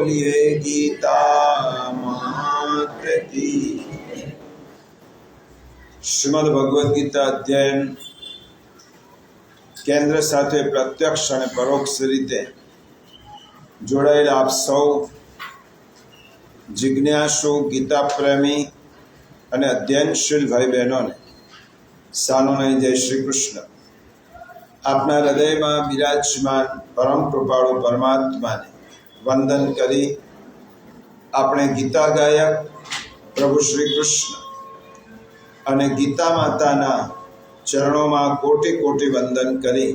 बोलिए गीता मात की। શ્રીમદ ભગવદ્ ગીતા અધ્યયન કેન્દ્ર સાથે પ્રત્યક્ષ અને પરોક્ષ રીતે જોડાયેલા આપ સૌ જિજ્ઞાસુ, ગીતા પ્રેમી અને અધ્યયનશીલ ભાઈ બહેનોને સાનુનય જય શ્રી કૃષ્ણ। આપના હૃદયમાં બિરાજમાન પરમ કૃપાળુ પરમાત્માને વંદન કરી આપણે ગીતા ગાયક પ્રભુ શ્રી કૃષ્ણ અને ગીતા માતાના ચરણોમાં કોટી કોટી વંદન કરી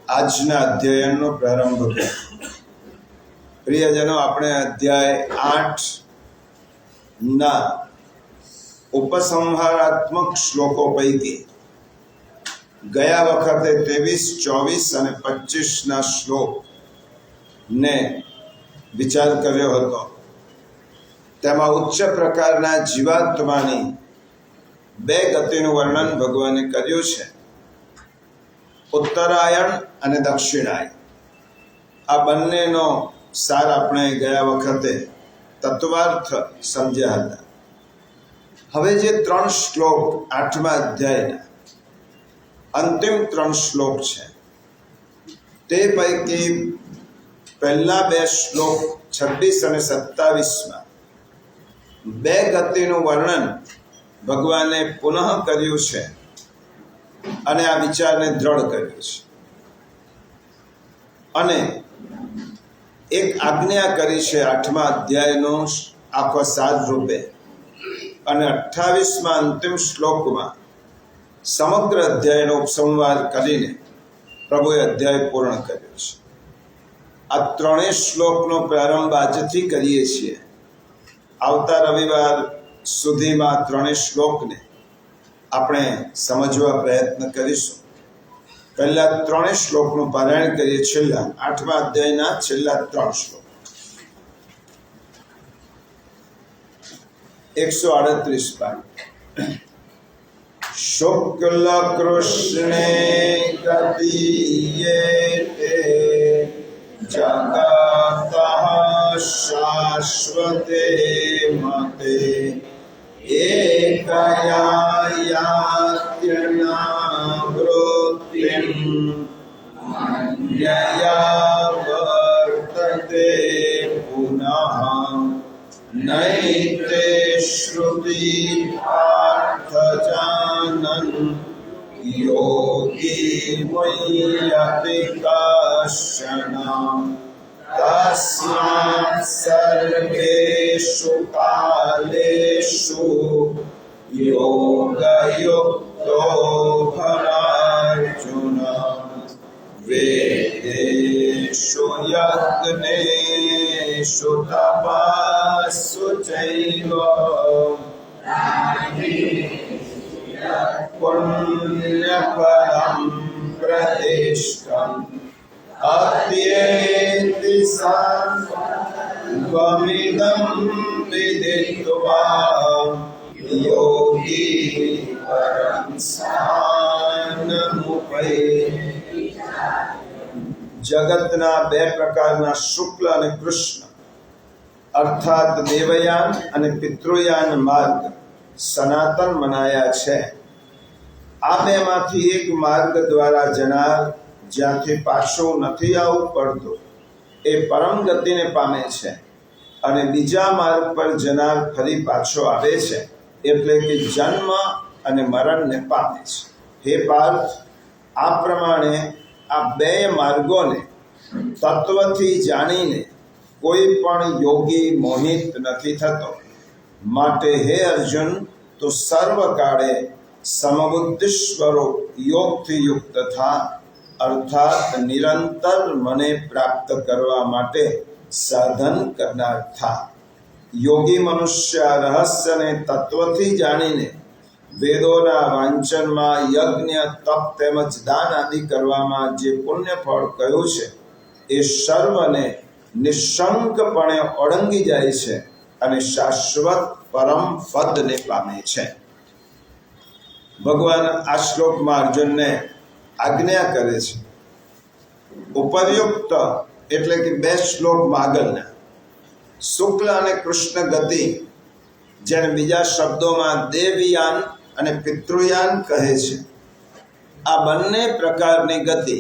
આજના અધ્યયનનો પ્રારંભ કર્યો। પ્રિયજનો, આપણે અધ્યાય 8ના ઉપસંહારાત્મક શ્લોકો પૈકી ગયા વખતે 23, 24 અને 25ના શ્લોકને વિચાર કર્યો હતો। તેમાં ઉચ્ચ પ્રકારના જીવાત્માની બે ગતિનું વર્ણન ભગવાને કર્યું છે, ઉત્તરાયણ અને દક્ષિણાયન। આ બંનેનો સાર આપણે ગયા વખતે તત્વાર્થ સમજ્યા હતા। હવે જે 3 શ્લોક 8મા અધ્યાયના અંતિમ 3 શ્લોક છે, તે પૈકી પહેલા 2 શ્લોક 26 અને 27માં બે ગતિનું વર્ણન ભગવાને પુનઃ કર્યું છે અને આ વિચારને દ્રઢ કર્યો છે અને એક આજ્ઞા કરી છે 8મા અધ્યાયનો આખો સાર રૂપે, અને 28મા અંતિમ શ્લોકમાં સમગ્ર અધ્યાયનો ઉપસંહાર કરીને પ્રભુએ અધ્યાય પૂર્ણ કર્યો છે। આ 3 શ્લોકનો પ્રારંભ આજથી કરીએ છીએ। આવતા રવિવાર સુધીમાં 3 શ્લોકને આપણે સમજવા પ્રયત્ન કરીશું। પહેલા 3 શ્લોકનું પારાયણ કરીએ, છેલ્લા 8મા અધ્યાયના છેલ્લા 3 શ્લોક। 138 પાઠ। શુક્લ કૃષ્ણે ગતિયે જગતઃ શાશ્વતે મતે એકયા યાત્યના વૃત્તિં અન્યયા વર્તતે પુનઃ નૈતે શ્રુતિ પાર્થ જાનન યોગી મય્યતિ કશ્ચન તસ્માत् સર્વેષુ કાલેષુ યોગયુક્તો ભવાર્જુન વેદેષુ યજ્ઞેષુ તપસ્સુ ચૈવ પુણ્યફલં પ્રદિષ્ટં અત્યેતિ સર્વમિદં વિદિત્વા યોગી પરં સ્થાનમુપૈતિ। જગતના 2 પ્રકારના શુક્લ અને કૃષ્ણ અર્થાત દેવયાન અને પિતૃયાન માર્ગ સનાતન મનાયા છે। આ બેમાંથી એક માર્ગ દ્વારા જનાર જ્યાંથી પાછું નથી આવવું પડતું એ પરમ ગતિને પામે છે, અને બીજા માર્ગ પર જનાર ફરી પાછો આવે છે, એટલે કે જન્મ અને મરણને પામે છે। હે પાર્થ, આ પ્રમાણે આ 2 માર્ગોને તત્વથી જાણીને કોઈ પણ યોગી મોહિત નથી થતો। માટે હે અર્જુન, તો સર્વકાળે સમબુદ્ધિ સ્વરૂપ યોગથી યુક્ત થા, અર્થાત નિરંતર મને પ્રાપ્ત કરવા માટે સાધન કરનાર થા। યોગી મનુષ્ય રહસ્યને તત્વથી જાણીને વેદોના વાંચનમાં, યજ્ઞ, તપ તેમજ દાન આદિ કરવામાં જે પુણ્ય ફળ કહ્યું છે એ સર્વને નિશંકપણે ઓળંગી જાય છે અને શાશ્વત પરમ પદને પામે છે। ભગવાન આ શ્લોકમાં અર્જુનને આજ્ઞા કરે છે। ઉપરયુક્ત એટલે કે 2 શ્લોક આગળના શુક્લ અને કૃષ્ણ ગતિ, જેને બીજા શબ્દોમાં દેવયાન અને પિતૃયાન કહે છે, આ બંને પ્રકારની ગતિ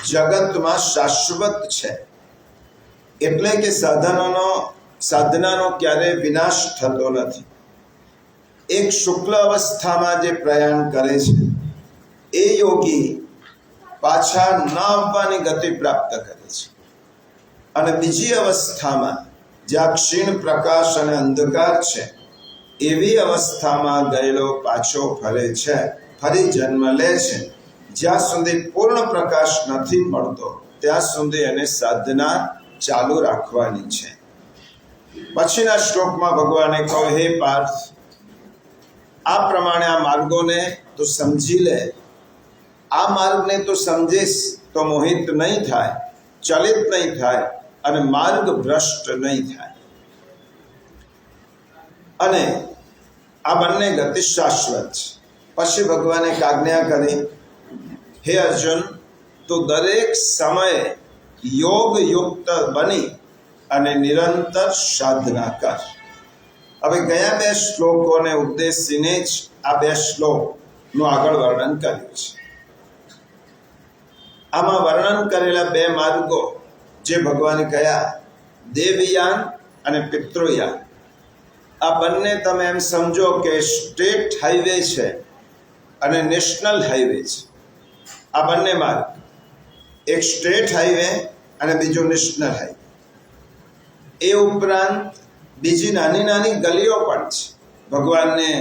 જગતમાં શાશ્વત છે. એટલે કે સાધનાનો ક્યારેય વિનાશ થતો નથી. એક શુક્લ અવસ્થામાં જે પ્રયાણ કરે છે એ યોગી પાછા ન આવવાની ગતિ પ્રાપ્ત કરે છે, અને બીજી અવસ્થામાં જ્યાં ક્ષીણ પ્રકાશ અને અંધકાર છે એવી અવસ્થામાં ગયેલો પાછો ફરે છે, ફરી જન્મ લે છે. જ્યાં સુધી પૂર્ણ પ્રકાશ નથી મળતો ત્યાં સુધી એને સાધના ચાલુ રાખવાની છે. પછીના શ્લોકમાં ભગવાને કહ્યું, હે પાર્થ, આ પ્રમાણે આ માર્ગોને તો સમજી લે. આ માર્ગને તો સમજીશ તો મોહિત નહીં થાય, ચલિત નહીં થાય અને માર્ગ ભ્રષ્ટ નહીં થાય. અને આ બંને ગતિ શાશ્વત છે. પછી ભગવાને એક આજ્ઞા કરી, હે અર્જુન, તો દરેક સમયે યોગ યુક્ત બની અને નિરંતર સાધના કર. હવે ગયા 2 શ્લોકોને ઉદ્દેશીને જ આ 2 શ્લોકનું આગળ વર્ણન કર્યું છે. આમાં વર્ણન કરેલા 2 માર્ગો જે ભગવાને કયા, દેવયાન અને પિતૃયાન, આ બંને તમે એમ સમજો કે સ્ટેટ હાઈવે છે અને નેશનલ હાઈવે છે. આ બંને માર્ગ, એક સ્ટેટ હાઈવે અને બીજો નેશનલ હાઈવે. એ ઉપરાંત બીજી નાની નાની ગલીઓ પણ છે ભગવાનને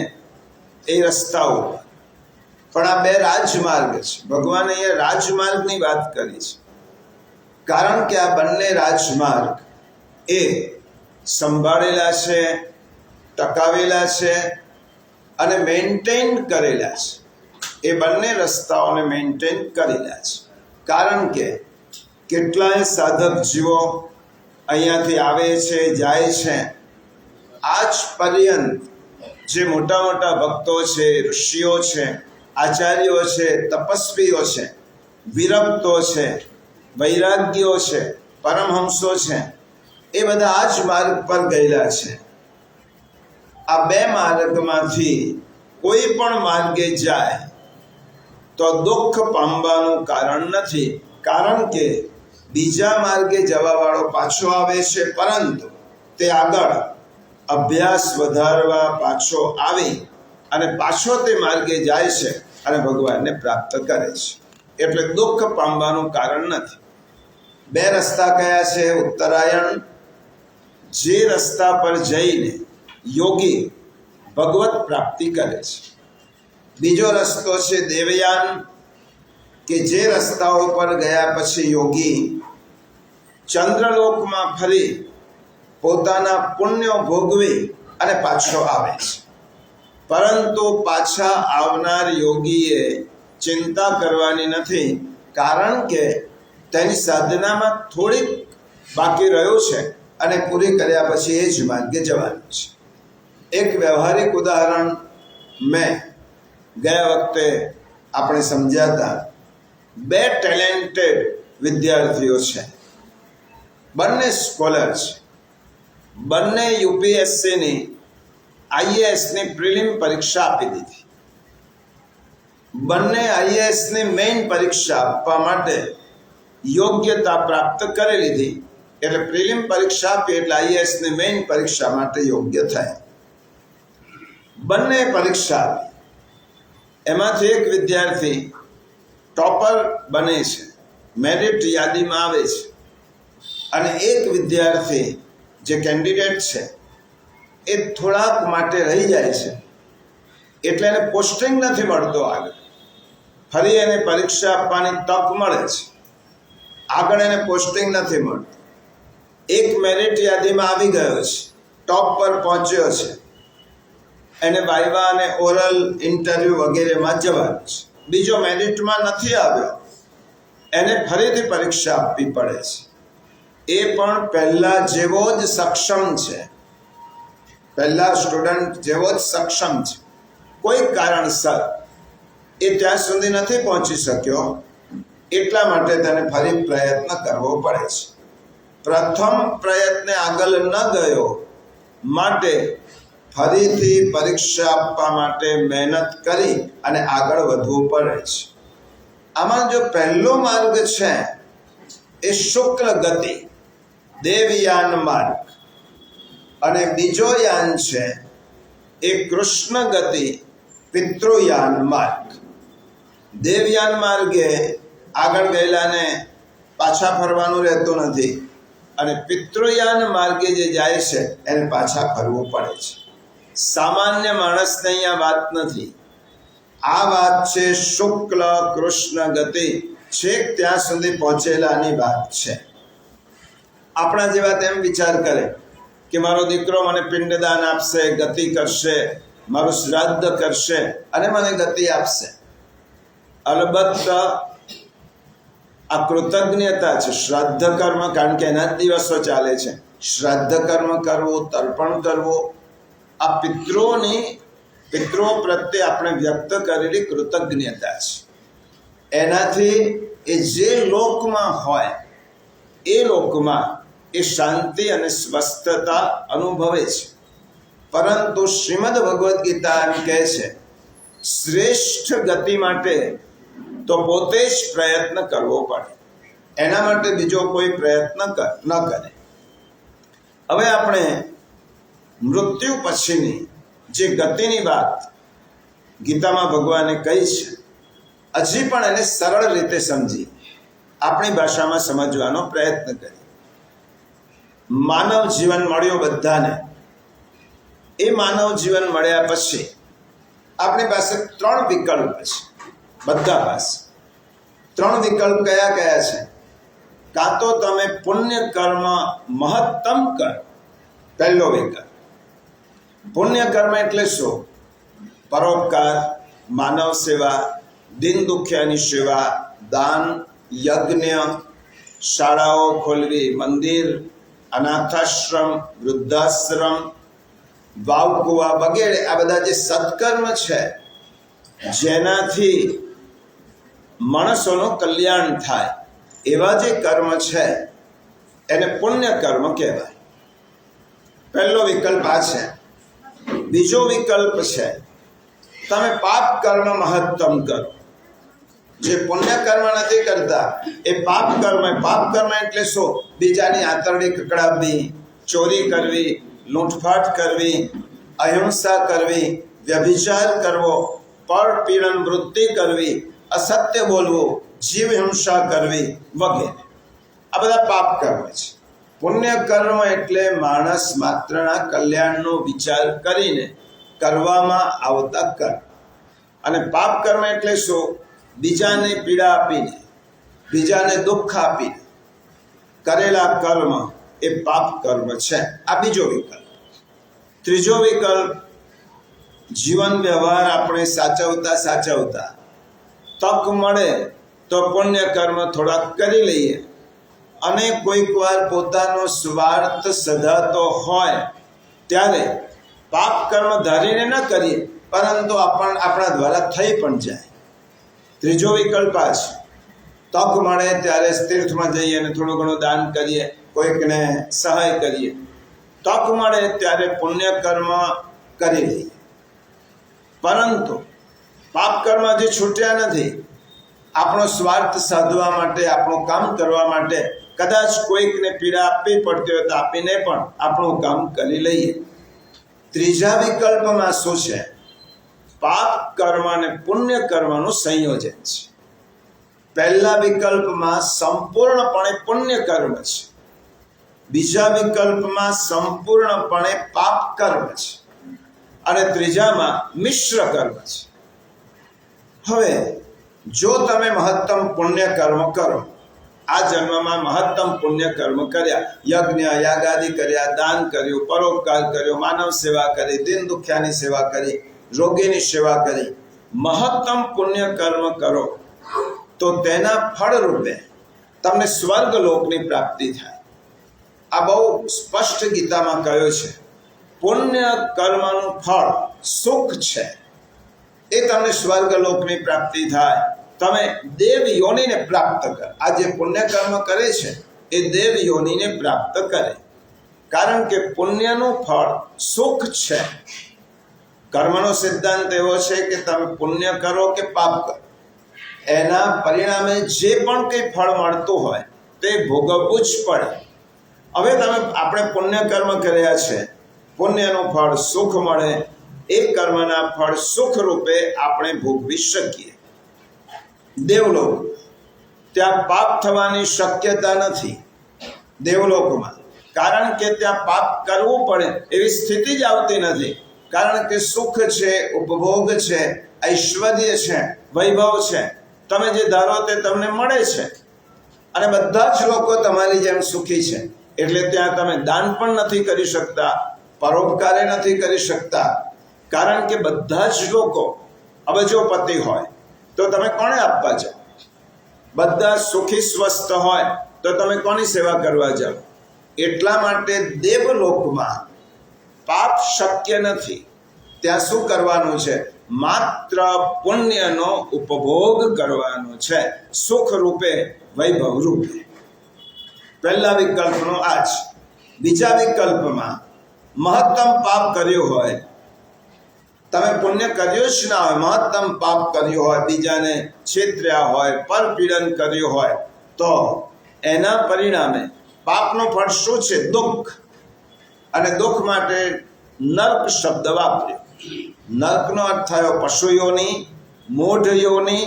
એ રસ્તાઓ, પણ આ 2 રાજમાર્ગ છે. ભગવાને અહીંયા રાજમાર્ગની વાત કરી છે, કારણ કે આ બંને રાજમાર્ગ એ સંભાળેલા છે, ટકાવેલા છે અને મેન્ટેન કરેલા છે. એ બંને રસ્તાઓને મેન્ટેન કરેલા છે, કારણ કે કેટલાય સાધક જીવો અહીંયાથી આવે છે, જાય છે. આજ પર્યંત જે મોટા મોટા ભક્તો છે, ઋષિઓ છે, આચાર્યો છે, તપસ્વીઓ છે, વિરક્તો છે, વૈરાગ્યો છે, પરમહંસો છે, એ બધા આ જ માર્ગ પર ગયેલા છે. આ 2 માર્ગમાંથી કોઈ પણ માર્ગે જાય તો દુઃખ પામવાનું કારણ નથી, કારણ કે બીજા માર્ગે જવાવાળો પાછો આવે છે, પરંતુ તે આગળ અભ્યાસ વધારવા પાછો આવી અને પાછો તે માર્ગે જાય છે અને ભગવાનને પ્રાપ્ત કરે છે. એટલે દુઃખ પામવાનું કારણ નથી. 2 રસ્તા કયા છે? ઉત્તરાયણ, જે રસ્તા પર જઈને યોગી ભગવત પ્રાપ્તિ કરે છે. બીજો રસ્તો છે દેવયાન, કે જે રસ્તાઓ પર ગયા પછી યોગી ચંદ્રલોકમાં ફરી પોતાના પુણ્યો ભોગવી અને પાછો આવે છે. પરંતુ પાછા આવનાર યોગીએ ચિંતા કરવાની નથી, કારણ કે તેની સાધનામાં થોડીક બાકી રહ્યું છે અને પૂરી કર્યા પછી એ જ માર્ગે જવાનું છે. એક વ્યવહારિક ઉદાહરણ મેં ગયા વખતે આપણે સમજ્યા હતા. 2 ટેલેન્ટેડ વિદ્યાર્થીઓ છે, બંને સ્કોલર છે, બંને યુપીએસસીની આઈએએસની પ્રિલિમ પરીક્ષા આપી દીધી. બંને આઈએએસની મેઇન પરીક્ષા આપવા માટે યોગ્યતા પ્રાપ્ત કરી લીધી. એટલે પ્રિલિમ પરીક્ષા આપી એટલે આઈએએસની મેઇન પરીક્ષા માટે યોગ્ય થયા. બંને પરીક્ષા આપી. એમાંથી એક વિદ્યાર્થી ટોપર બને છે, મેરિટ યાદીમાં આવે છે, અને એક વિદ્યાર્થી જે કેન્ડિડેટ છે એ થોડાક માટે રહી જાય છે. એટલે એને પોસ્ટિંગ નથી મળતો. આગળ ફરી એને પરીક્ષા આપવાની તક મળે છે, આગળ એને પોસ્ટિંગ નથી મળતું. એક મેરિટ યાદીમાં આવી ગયો છે, ટોપ પર પહોંચ્યો છે, એને વાઇવા અને ઓરલ ઇન્ટરવ્યૂ વગેરેમાં જવાનું છે. બીજો મેરિટમાં નથી આવ્યો, એને ફરીથી પરીક્ષા આપવી પડે છે. એ પણ પહેલા જેવો જ સક્ષમ છે, પહેલા સ્ટુડન્ટ જેવો જ સક્ષમ છે. કોઈ કારણસર એ ત્યાં સુધી નથી પહોંચી શક્યો, એટલા માટે તેને ફરી પ્રયત્ન કરવો પડે છે. પ્રથમ પ્રયત્ને આગળ ન ગયો, માટે ફરીથી પરીક્ષા આપવા માટે મહેનત કરી અને આગળ વધવું પડે છે. આમાં જો પહેલો માર્ગ છે એ શુક્લ ગતિ દેવયાન માર્ગ, અને બીજો યાન છે એ કૃષ્ણ ગતિ પિતૃયાન માર્ગ. દેવયાન માર્ગે આગળ ગયેલાને પાછા ફરવાનું રહેતું નથી, અને પિતૃયાન માર્ગે જે જાય છે એને પાછા ફરવું પડે છે. સામાન્ય માણસને અહીંયા વાત નથી, આ વાત છે શુક્લ કૃષ્ણ ગતિ છેક ત્યાં સુધી પહોંચેલાની વાત છે. આપણા જેવા તેમ વિચાર કરે કે મારો દીકરો મને પિંડદાન આપશે, ગતિ કરશે, મારું શ્રાદ્ધ કરશે અને મને ગતિ આપશે. અલબત્ત આ કૃતજ્ઞતા છે, શ્રાદ્ધ કર્મ, કારણ કે એના જ દિવસો ચાલે છે. શ્રાદ્ધ કર્મ કરવું, તર્પણ કરવું, આ પિતૃઓ પ્રત્યે આપણે વ્યક્ત કરેલી કૃતજ્ઞતા છે. એનાથી એ જે લોકમાં હોય એ લોકમાં એ શાંતિ અને સ્વસ્થતા અનુભવે છે. પરંતુ શ્રીમદ ભગવદ્ ગીતા એમ કહે છે, શ્રેષ્ઠ ગતિ માટે તો પોતે જ પ્રયત્ન કરવો પડે, એના માટે બીજો કોઈ પ્રયત્ન ન કરે. હવે આપણે મૃત્યુ પછીની જે ગતિની વાત ગીતામાં ભગવાને કહી છે, હજી પણ એને સરળ રીતે સમજી આપણી ભાષામાં સમજવાનો પ્રયત્ન કરીએ. માનવ જીવન મળ્યો બધાને. એ માનવ જીવન મળ્યા પછી આપણી પાસે 3 વિકલ્પ છે. બધા પાસે 3 વિકલ્પ કયા કયા છે? કાં તો તમે પુણ્ય કર્મ મહત્તમ કરો, પહેલો વિકલ્પ. પુણ્ય કર્મ એટલે શું? પરોપકાર, માનવ સેવા, દીન દુખિયાની સેવા, દાન, યજ્ઞ, શાળાઓ ખોલવી, મંદિર, અનાથાશ્રમ, વૃદ્ધાશ્રમ, વાવ કુવા વગેરે. આ બધા જે સત્કર્મ છે જેનાથી માણસોનું કલ્યાણ થાય, એવા જે કર્મ છે એને પુણ્ય કર્મ કહેવાય. પહેલો વિકલ્પ આ છે. બીજો વિકલ્પ છે તમે પાપ કર્મ મહત્તમ કરો. જે પુણ્ય કર્મ નથી કરતા એ પાપ કર્મ. પાપ કર્મ એટલે શું? બીજાની આંતરડી કકડાવવી, ચોરી કરવી, લૂંટફાટ કરવી, અહિંસા કરવી, વ્યભિચાર કરવો, પર પીડન વૃત્તિ કરવી, અસત્ય બોલવું, જીવ હિંસા કરવી વગેરે. આ બધા પાપ કર્મ છે. પુણ્ય કર્મ એટલે માણસ માત્રના કલ્યાણનો વિચાર કરીને કરવામાં આવતા કર્મ. અને પાપ કર્મ એટલે શું? બીજાને પીડા આપીને, બીજાને દુઃખ આપીને કરેલા કર્મ એ પાપ કર્મ છે. આ બીજો વિકલ્પ. ત્રીજો વિકલ્પ, જીવન વ્યવહાર આપણે સાચવતા તક મળે તો પુણ્ય કર્મ થોડાક કરી લઈએ, અને કોઈક વાર પોતાનો સ્વાર્થ સધાતો હોય ત્યારે પાપ કર્મ ધારીને ન કરીએ, પરંતુ આપણા દ્વારા થઈ પણ જાય. ત્રીજો વિકલ્પ આ છે. તક મળે ત્યારે તીર્થમાં જઈએ અને થોડું ઘણું દાન કરીએ, કોઈકને સહાય કરીએ. તક મળે ત્યારે પુણ્ય કર્મ કરી લઈએ. પરંતુ પાપ કર્મ જે છૂટ્યા નથી. આપણો સ્વાર્થ સાધવા માટે, આપણું કામ કરવા માટે કદાચ કોઈકને પીડા આપવી પડતી હોય તો આપીને પણ આપણું કામ કરી લઈએ. ત્રીજા વિકલ્પમાં શું છે? પાપ કર્મ અને પુણ્ય કર્મનું સંયોજન છે. પહેલા વિકલ્પમાં સંપૂર્ણપણે પુણ્ય કર્મ છે, બીજા વિકલ્પમાં સંપૂર્ણપણે પાપ કર્મ છે, અને ત્રીજામાં મિશ્ર કર્મ છે. હવે જો તમે મહત્તમ પુણ્ય કર્મ કરો, આ જન્મમાં મહત્તમ પુણ્ય કર્મ કર્યા, યજ્ઞ યાગાદિ કર્યા, દાન કર્યું, પરોપકાર કર્યો, માનવ સેવા કરી, દીન દુખિયાની સેવા કરી, રોગીની સેવા કરી, મહત્તમ પુણ્ય કર્મ કરો તો તેના ફળ રૂપે તમને સ્વર્ગ લોકની પ્રાપ્તિ થાય. આ બહુ સ્પષ્ટ ગીતામાં કહ્યું છે. પુણ્ય કર્મનું ફળ સુખ છે, એ તમને સ્વર્ગ લોકની પ્રાપ્તિ થાય. તમે દેવ યોનિને પ્રાપ્ત કર. આ જે પુણ્ય કર્મ કરે છે એ દેવ યોનિને પ્રાપ્ત કરે, કારણ કે પુણ્યનું ફળ સુખ છે. કર્મનો સિદ્ધાંત એવો છે કે તમે પુણ્ય કરો કે પાપ કરો, એના પરિણામે જે પણ કંઈ ફળ મળતું હોય તે ભોગવવું જ પડે. હવે આપણે પુણ્ય કર્મ કર્યા છે, પુણ્યનું ફળ સુખ મળે, એ કર્મના ફળ સુખ રૂપે આપણે ભોગવી શકીએ. દેવલોક, ત્યાં પાપ થવાની શક્યતા નથી દેવલોકમાં, કારણ કે ત્યાં પાપ કરવું પડે એવી સ્થિતિ જ આવતી નથી, કારણ કે સુખ છે, ઉપભોગ છે, ઐશ્વર્ય છે, વૈભવ છે. તમે જે ધારો તે તમને મળે છે અને બધા જ લોકો તમારી જેમ સુખી છે. એટલે ત્યાં તમે દાન પણ નથી કરી શકતા, પરોપકારે નથી કરી શકતા, કારણ કે બધા જ લોકો અબજોપતિ હોય તો તમે કોને આપવા જાઓ? બધા સુખી સ્વસ્થ હોય તો તમે કોની સેવા કરવા જાઓ? એટલા માટે દેવલોકમાં પાપ શક્ય નથી. ત્યાં શું કરવાનું છે? માત્ર પુણ્યનો ઉપભોગ કરવાનો છે, સુખ રૂપે, વૈભવ રૂપે. પહેલા વિકલ્પનો આ જ. બીજા વિકલ્પમાં મહત્તમ પાપ કર્યું હોય, તમે પુણ્ય કર્યું જ ના હોય, મહત્તમ પાપ કર્યું હોય, બીજાને છેતર્યા હોય, પરપીડન કર્યું હોય, તો એના પરિણામે પાપનું ફળ શું છે? દુઃખ. અને દુઃખ માટે નર્ક શબ્દ વાપર્યો. નર્કનો અર્થ થયો પશુઓની, મૂઢ યોની,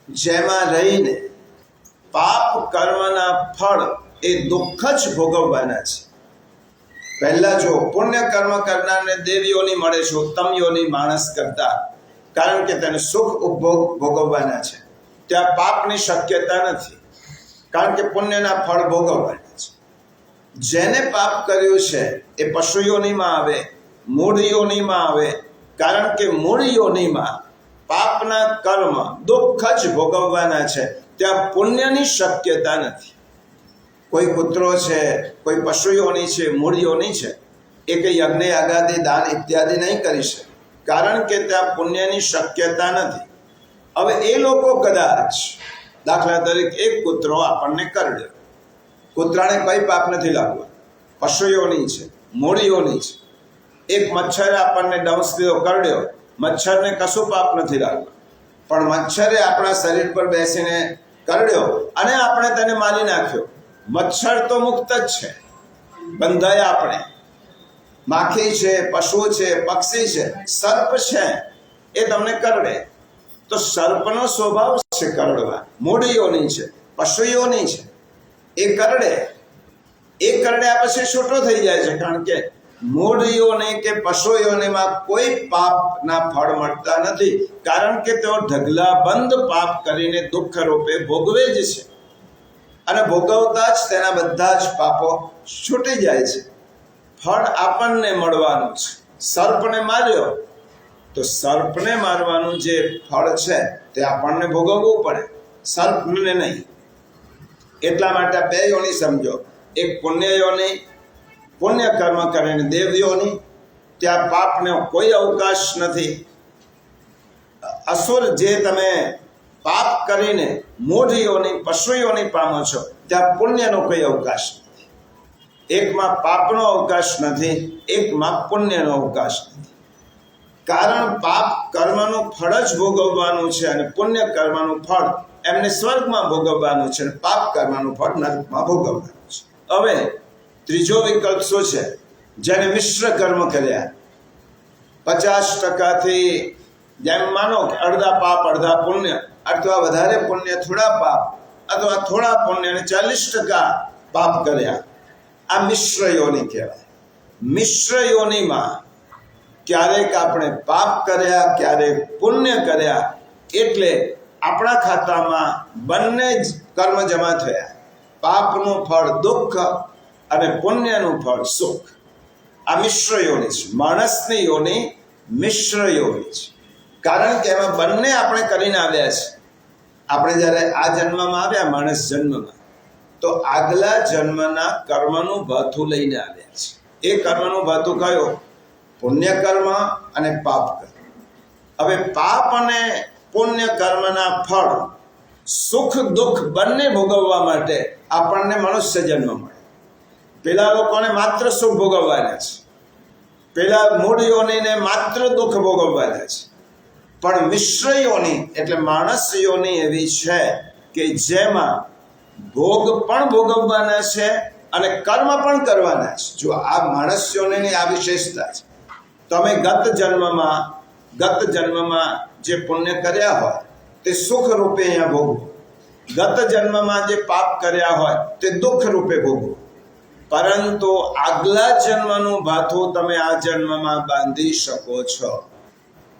જેમાં રહીને પાપ કર્મના ફળ એ દુઃખ જ ભોગવવાના છે. પહેલા જો પુણ્ય કર્મ કરનારને દેવીઓની મળે છે, ઉત્તમ યોની માણસ કરતા, કારણ કે તેને સુખ ઉપભોગ ભોગવવાના છે. ત્યાં પાપની શક્યતા નથી, કારણ કે પુણ્યના ફળ ભોગવવાના છે. જેને પાપ કર્યું છે એ પશુ યોનીમાં આવે, મૂળ યોનીમાં આવે, કારણ કે મૂળ યોનીમાં પાપના કર્મ દુઃખ જ ભોગવવાના છે. ત્યાં પુણ્યની શક્યતા નથી. કોઈ કૂતરો છે, કોઈ પશુ યોની છે, મૂળ યોની છે, એ કંઈ યજ્ઞ યાગાદી દાન ઇત્યાદિ નહીં કરી શકે, કારણ કે ત્યાં પુણ્યની શક્યતા નથી. હવે એ લોકો કદાચ, દાખલા તરીકે એક કૂતરો આપણને કરડ્યો, કૂતરાને કઈ પાપ નથી લાગવા, પશુ યોની છે, મૂળ યોની છે. એક મચ્છરે આપણને ડંસ દીધો, કરડ્યો, મચ્છરને કશું પાપ નથી લાગવા, પણ મચ્છરે આપણા શરીર પર બેસીને કરડ્યો અને આપણે તેને મારી નાખ્યો. મચ્છર તો મુક્ત જ છે, બંધાયા આપણે. માખી છે, પશુ છે, પક્ષી છે, સર્પ છે, એ તમને કરડે તો સર્પનો સ્વભાવ છે કરડવા. મૂળ યોની છે, પશુ યોની છે, એ કરડે. એ કરડ્યા પછી છૂટો થઈ જાય છે, કારણ કે મૂળ યોની કે પશુ યોનીમાં કોઈ પાપના ફળ મળતા નથી, કારણ કે તેઓ ઢગલાબંધ પાપ કરીને દુઃખ રૂપે ભોગવે જ છે, અને ભોગવતા જ તેના બધા જ પાપો છૂટી જાય છે. ફળ આપણને મળવાનું છે. સર્પને માર્યો તો સર્પને મારવાનું જે ફળ છે તે આપણને ભોગવવું પડે, સર્પને નહીં. એટલા માટે બે યોની સમજો. એક પુણ્ય યોની, પુણ્ય કર્મ કરીને દેવ યોની, ત્યાં પાપનો કોઈ અવકાશ નથી. અસુર જે તમે પાપ કરીને મૂઢ યોની, પશુ યોની પામો છો, ત્યાં પુણ્યનો કોઈ અવકાશ નથી. એકમાં પાપનો અવકાશ નથી, એકમાં પુણ્યનો અવકાશ નથી. કારણ પાપ કર્મનું ફળ જ ભોગવવાનું છે, અને પુણ્ય કર્મનું ફળ એમને સ્વર્ગમાં ભોગવવાનું છે, અને પાપ કર્મનું ફળ નરકમાં ભોગવવાનું છે. હવે ત્રીજો વિકલ્પ શું છે? જેને મિશ્ર કર્મ કર્યા, 50%થી, જેમ માનો કે અડધા પાપ અડધા પુણ્ય, અથવા વધારે પુણ્ય થોડા પાપ, અથવા થોડા પુણ્ય અને 40% પાપ કર્યા, આ મિશ્ર યોની કહેવાય. મિશ્ર યોનીમાં ક્યારેક આપણે પાપ કર્યા, ક્યારેક પુણ્ય કર્યા, એટલે આપણા ખાતામાં બંને જ કર્મ જમા થયા. પાપનું ફળ દુઃખ અને પુણ્યનું ફળ સુખ. આ મિશ્ર યોની છે. માણસની યોની મિશ્ર યોની છે, કારણ કે એમાં બંને આપણે કરીને આવ્યા છે. આપણે જ્યારે આ જન્મમાં આવ્યા, માણસ જન્મમાં, તો આગલા જન્મના કર્મનું ભાથું લઈને આવ્યા છે. એ કર્મનું ભાથું કયો? પુણ્ય કર્મ અને પાપ કર્મ. હવે પાપ અને પુણ્ય કર્મના ફળ સુખ દુઃખ બંને ભોગવવા માટે આપણને મનુષ્ય જન્મ મળે. પેલા લોકોને માત્ર સુખ ભોગવવાના છે, પેલા મૂળ યોનિને માત્ર દુઃખ ભોગવવાના છે. પણ મિશ્ર યોની એટલે માણસ યોની એવી છે કે જેમાં ભોગ પણ ભોગવવાના છે અને કર્મ પણ કરવાના છે. જો આ માણસ યોનિની આ વિશેષતા છે. તમે ગત જન્મમાં જે પુણ્ય કર્યા હોય તે સુખ રૂપે અહીંયા ભોગવો, ગત જન્મમાં જે પાપ કર્યા હોય તે દુઃખ રૂપે ભોગવો. પરંતુ આગલા જન્મનું ભાથું તમે આ જન્મમાં બાંધી શકો છો.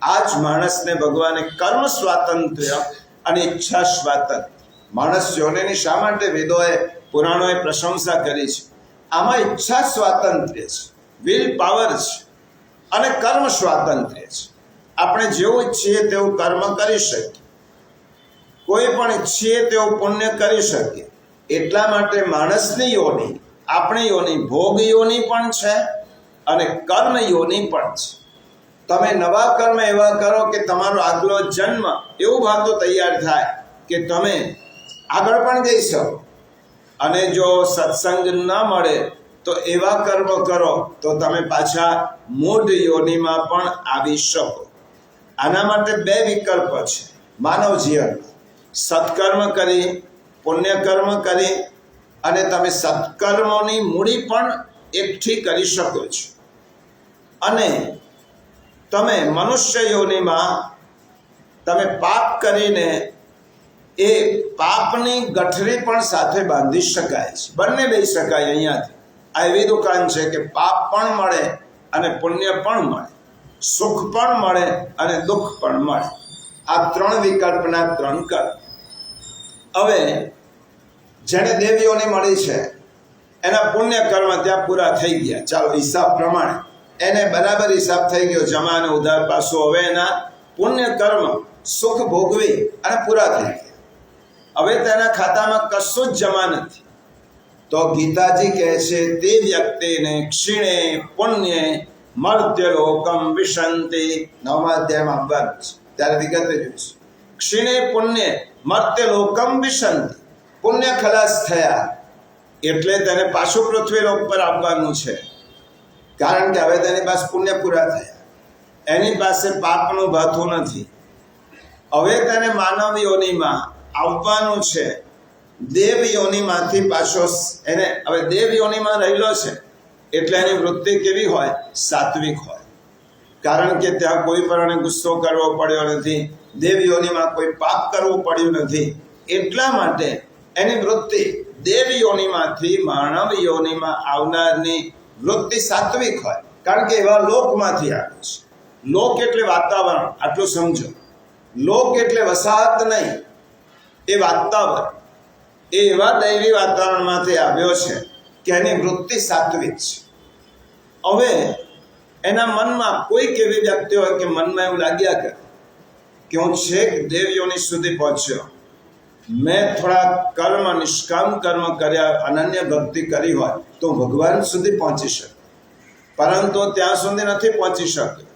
આ જ માણસને ભગવાને કર્મ સ્વાતંત્ર્ય અને ઈચ્છા સ્વાતંત્ર્ય, માણસ યોનિની શા માટે વેદોએ પુરાણોએ પ્રશંસા કરી છે? આમાં ઈચ્છા સ્વાતંત્ર્ય છે, વિલ પાવર છે અને કર્મ સ્વાતંત્ર્ય છે. આપણે જેવું ઈચ્છીએ તેવું કર્મ કરી શકીએ, કોઈ પણ ઈચ્છીએ તેવું પુણ્ય કરી શકીએ. એટલા માટે માણસની યોની, આપણી યોની ભોગ યોની પણ છે અને કર્મ યોની પણ છે. તમે નવા કર્મ એવા કરો કે તમારો આગલો જન્મ એવું ભાતું તૈયાર થાય કે તમે આગળ પણ જઈ શકો. અને જો સત્સંગ ન મળે તો એવા કર્મ કરો તો તમે પાછા મૂળ યોનિમાં પણ આવી શકો. આના માટે બે વિકલ્પ છે માનવ જીવન: સત્કર્મ કરી, પુણ્યકર્મ કરી, અને તમે સત્કર્મોની મૂડી પણ એકઠી કરી શકો છો. અને તમે મનુષ્ય યોનિમાં તમે પાપ કરીને એ પાપની ગઠરી પણ સાથે બાંધી શકાય છે. બંને લઈ શકાય અહીંયાથી. આ એવી દુકાન છે કે પાપ પણ મળે અને પુણ્ય પણ મળે, સુખ પણ મળે અને દુઃખ પણ મળે. આ ત્રણ વિકલ્પના ત્રણ કર્મ. હવે જેને દેવીઓની મળી છે એના પુણ્ય કર્મ ત્યાં પૂરા થઈ ગયા. ચાલો હિસાબ પ્રમાણે એને બરાબર હિસાબ થઈ ગયો, જમા અને ઉધાર પાછું. હવે એના પુણ્ય કર્મ સુખ ભોગવી અને પૂરા થઈ ગયા. હવે તેના ખાતામાં કશું જ જમા નથી. તો ગીતાજી કહે છે તે વ્યક્તિને ક્ષીણે પુણ્ય મર્ત્ય લોકમ વિશંતિ. 9મા અધ્યાયમાં આવવાનું છે ત્યારે વિગતે જોઈશું. ક્ષીણે પુણ્ય મર્ત્ય લોકમ વિશંતિ. પુણ્ય ખલાસ થયા એટલે તેને પાછું પૃથ્વી લોક પર આવવાનું છે. કારણ કે હવે તેની પાસે પુણ્ય પૂરા થયા, એની પાસે પાપનું ભાથું નથી. હવે તેને માનવ યોનિમાં આવવાનું છે. દેવ યોનિમાંથી પાછો એને હવે દેવ યોનિમાં રહેલો છે એટલે એની વૃત્તિ કેવી હોય? સાત્વિક હોય. કારણ કે ત્યાં કોઈ પણ ગુસ્સો કરવો પડ્યો નથી, દેવ યોનિમાં કોઈ પાપ કરવું પડ્યું નથી. એટલા માટે એની વૃત્તિ દેવ યોનિમાંથી માનવ યોનિમાં આવનારની વૃત્તિ સાત્વિક હોય. કારણ કે એવા લોકમાંથી આવે છે. લોક એટલે વાતાવરણ, આટલું સમજો. લોક એટલે વસાહત નહીં, એ વાતાવરણ, એ એવા દૈવી વાતાવરણમાંથી આવ્યો છે કે એની વૃત્તિ સાત્વિક છે. હવે એના મનમાં કોઈક એવી વ્યક્તિ હોય કે મનમાં એવું લાગ્યા કરે કે હું છેક દેવ યોનિ સુધી પહોંચ્યો, મેં થોડા કર્મ, નિષ્કામ કર્મ કર્યા, અનન્ય ભક્તિ કરી હોય તો ભગવાન સુધી પહોંચી શકે. પરંતુ ત્યાં સુધી નથી પહોંચી શક્યો,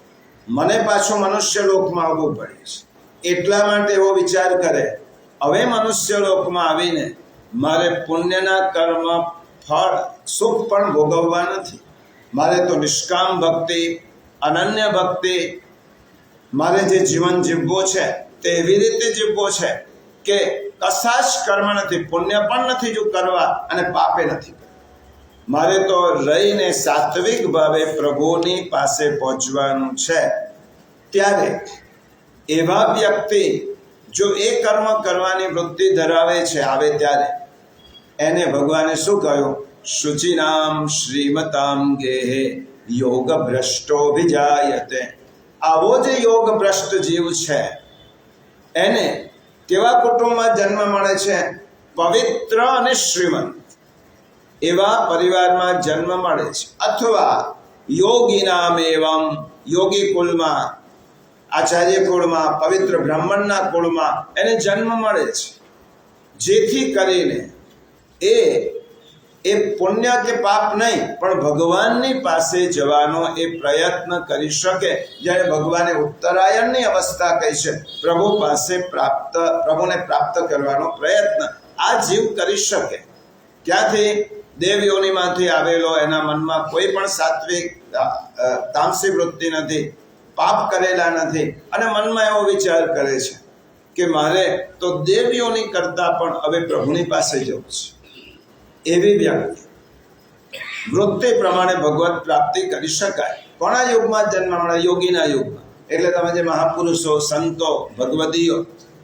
મને પાછું મનુષ્ય લોકમાં આવવું પડે છે. એટલા માટે એવો વિચાર કરે, હવે મનુષ્ય લોકમાં આવીને મારે પુણ્યના કર્મ ફળ સુખ પણ ભોગવવા નથી. મારે તો નિષ્કામ ભક્તિ, અનન્ય ભક્તિ, મારે જે જીવન જીવવું છે તે એવી રીતે જીવવું છે કે કશા જ કર્મ નથી, પુણ્ય પણ નથી જો કરવા અને પાપે નથી. મારે તો રહીને સાત્વિક ભાવે પ્રભુની પાસે પહોંચવાનું છે. ત્યારે એવા વ્યક્તિ જો એ કર્મ કરવાની વૃત્તિ ધરાવે છે, આવે ત્યારે એને ભગવાને શું કહ્યું? શુચિનામ શ્રીમતામ ગેહે યોગ ભ્રષ્ટો વિજાયતે. આવો જે યોગ ભ્રષ્ટ જીવ છે એને કેવા કુટુંબમાં જન્મ મળે છે? પવિત્ર અને શ્રીમંત એવા પરિવારમાં જન્મ મળે છે. અથવા યોગી નામ એવમ, યોગી કુળમાં, આચાર્ય કુળમાં, પવિત્ર બ્રાહ્મણના કુળમાં એને જન્મ મળે છે. જેથી કરીને એ એ પુણ્ય કે પાપ નહીં, પણ ભગવાનની પાસે જવાનો એ પ્રયત્ન કરી શકે. જ્યારે ભગવાને ઉત્તરાયણની અવસ્થા કહી છે, પ્રભુ પાસે પ્રભુને પ્રાપ્ત કરવાનો પ્રયત્ન આ જીવ કરી શકે. ક્યાંથી? દેવયોનીમાંથી આવેલો, એના મનમાં કોઈ પણ સાત્વિક તામસી વૃત્તિ નથી, પાપ કરેલા નથી, અને મનમાં એવો વિચાર કરે છે કે મારે તો દેવયોની કરતા પણ હવે પ્રભુની પાસે જવું છે. એવી વ્યક્તિ વૃત્તિ પ્રમાણે ભગવત પ્રાપ્તિ કરી શકાય. કોના યુગમાં જન્મ મળે? યોગીના યુગમાં. એટલે તમે જે મહાપુરુષો, સંતો, ભગવદીઓ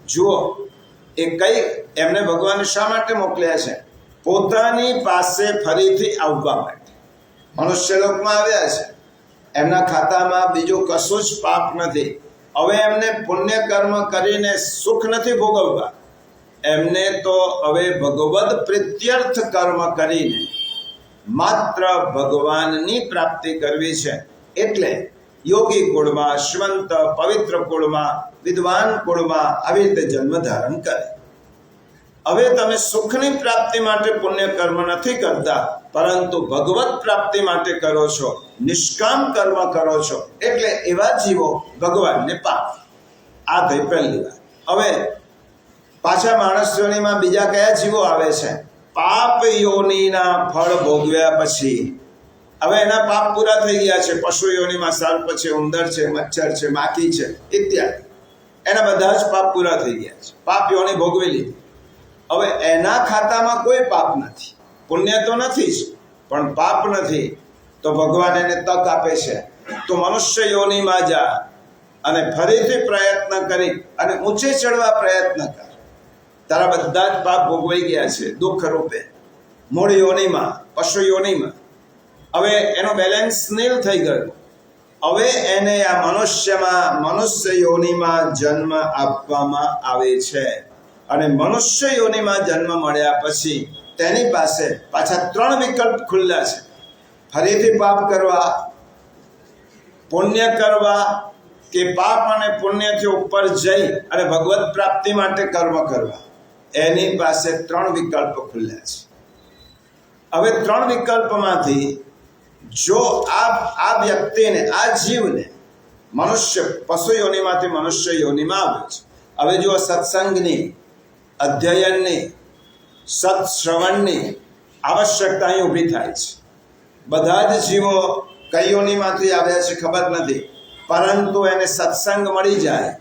જુઓ, એ કઈ એમને ભગવાને શા માટે મોકલ્યા છે? પોતાની પાસે ફરીથી આવવા માટે. મનુષ્ય લોકમાં આવ્યા છે, એમના ખાતામાં બીજું કશું જ પાપ નથી. હવે એમને પુણ્ય કર્મ કરીને સુખ નથી ભોગવવા, એમને તો હવે ભગવદ પ્રીત્યર્થ કર્મ કરીને માત્ર ભગવાનની પ્રાપ્તિ કરવી છે. એટલે યોગી કુળમાં, શ્રીમંત પવિત્ર કુળમાં, વિદ્વાન કુળમાં આવી રીતે જન્મ ધારણ કરે. હવે તમે સુખની પ્રાપ્તિ માટે પુણ્ય કર્મ નથી કરતા, પરંતુ ભગવત પ્રાપ્તિ માટે કરો છો, નિષ્કામ કર્મ કરો છો. એટલે એવા જીવો ભગવાનને પામે. આ થઈ પહેલી વાત. હવે પાછા માણસ યોનીમાં બીજા કયા જીવો આવે છે? પાપ યોનીના ફળ ભોગવ્યા પછી. હવે એના પાપ પૂરા થઈ ગયા છે. પશુ યોનીમાં સર્પ છે, ઉંદર છે, મચ્છર છે, માખી છે ઇત્યાદિ, એના બધા જ પાપ પૂરા થઈ ગયા છે. પાપ યોની ભોગવી લીધી. હવે એના ખાતામાં કોઈ પાપ નથી, પુણ્ય તો નથી જ, પણ પાપ નથી. તો ભગવાન એને તક આપે છે, તો મનુષ્ય યોનીમાં જા અને ફરીથી પ્રયત્ન કરી અને ઊંચે ચડવા પ્રયત્ન કર. તારા બધા જ પાપ ભોગવાઈ ગયા છે દુઃખ રૂપે મૂળ યોનીમાં, પશુ યોનીમાં. હવે એનો બેલેન્સ નીલ થઈ ગયો. હવે એને આ મનુષ્ય યોનીમાં જન્મ આપવામાં આવે છે. અને મનુષ્ય યોનીમાં જન્મ મળ્યા પછી તેની પાસે પાછા 3 વિકલ્પ ખુલ્લા છે. ફરીથી પાપ કરવા, પુણ્ય કરવા, કે પાપ અને પુણ્યથી ઉપર જઈ અને ભગવત પ્રાપ્તિ માટે કર્મ કરવા. એની પાસે 3 વિકલ્પ ખુલ્યા છે. હવે 3 વિકલ્પમાંથી જો આ વ્યક્તિને, આ જીવને મનુષ્ય પશુ યોનીમાંથી મનુષ્ય યોનીમાં આવે છે. હવે જો સત્સંગની, અધ્યયનની, સત્શ્રવણની આવશ્યકતા અહીં ઊભી થાય છે. બધા જ જીવો કઈ યોનીમાંથી આવ્યા છે ખબર નથી, પરંતુ એને સત્સંગ મળી જાય,